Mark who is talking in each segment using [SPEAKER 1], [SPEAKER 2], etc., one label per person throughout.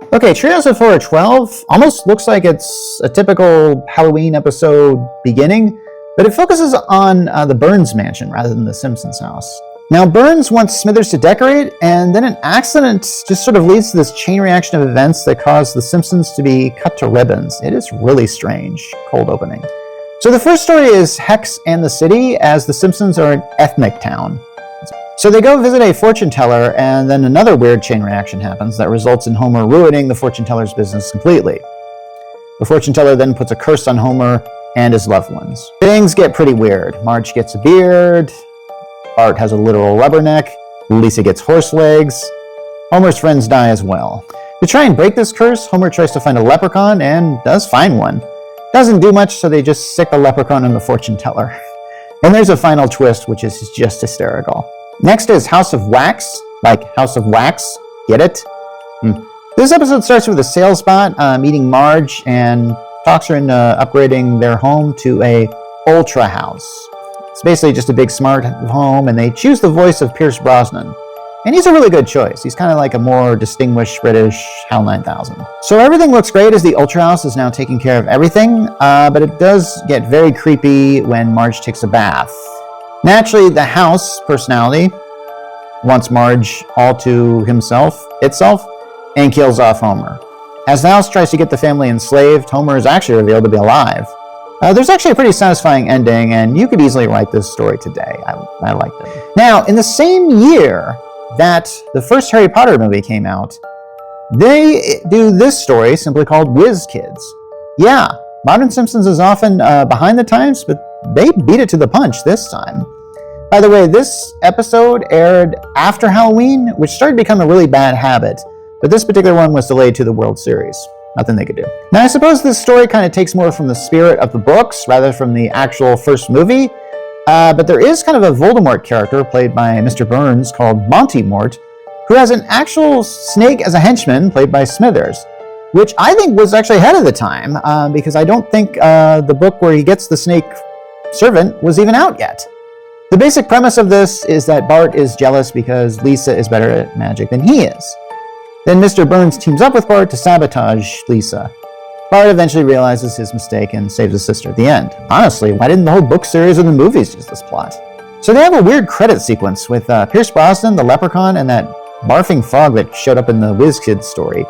[SPEAKER 1] Okay, Treehouse of Horror 12 almost looks like it's a typical Halloween episode beginning, but it focuses on the Burns mansion rather than the Simpsons house. Now, Burns wants Smithers to decorate, and then an accident just sort of leads to this chain reaction of events that cause the Simpsons to be cut to ribbons. It is really strange, cold opening. So the first story is Hex and the City, as the Simpsons are an ethnic town. So they go visit a fortune teller, and then another weird chain reaction happens that results in Homer ruining the fortune teller's business completely. The fortune teller then puts a curse on Homer and his loved ones. Things get pretty weird. Marge gets a beard, Bart has a literal rubberneck, Lisa gets horse legs, Homer's friends die as well. To try and break this curse, Homer tries to find a leprechaun and does find one. Doesn't do much, so they just stick the leprechaun in the fortune teller. And there's a final twist, which is just hysterical. Next is House of Wax, like House of Wax, get it? This episode starts with a sales bot meeting Marge and talks her into upgrading their home to a ultra house. It's basically just a big smart home, and they choose the voice of Pierce Brosnan. And he's a really good choice. He's kind of like a more distinguished British HAL 9000. So everything looks great as the ultra house is now taking care of everything, but it does get very creepy when Marge takes a bath. Naturally, the house personality wants Marge all to itself, and kills off Homer. As the house tries to get the family enslaved, Homer is actually revealed to be alive. There's actually a pretty satisfying ending, and you could easily write this story today. I liked it. Now, in the same year that the first Harry Potter movie came out, they do this story simply called Whiz Kids. Yeah, modern Simpsons is often behind the times, but they beat it to the punch this time. By the way, this episode aired after Halloween, which started to become a really bad habit, but this particular one was delayed to the World Series. Nothing they could do. Now, I suppose this story kind of takes more from the spirit of the books rather from the actual first movie, but there is kind of a Voldemort character played by Mr. Burns called Monty Mort, who has an actual snake as a henchman played by Smithers, which I think was actually ahead of the time, because I don't think the book where he gets the snake servant was even out yet. The basic premise of this is that Bart is jealous because Lisa is better at magic than he is. Then Mr. Burns teams up with Bart to sabotage Lisa. Bart eventually realizes his mistake and saves his sister at the end. Honestly, why didn't the whole book series or the movies use this plot? So they have a weird credit sequence with Pierce Brosnan, the leprechaun, and that barfing frog that showed up in the Whiz Kids story.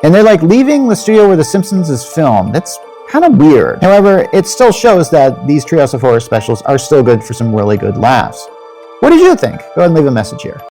[SPEAKER 1] And they're like leaving the studio where The Simpsons is filmed. That's kind of weird. However, it still shows that these Treehouse of Horror specials are still good for some really good laughs. What did you think? Go ahead and leave a message here.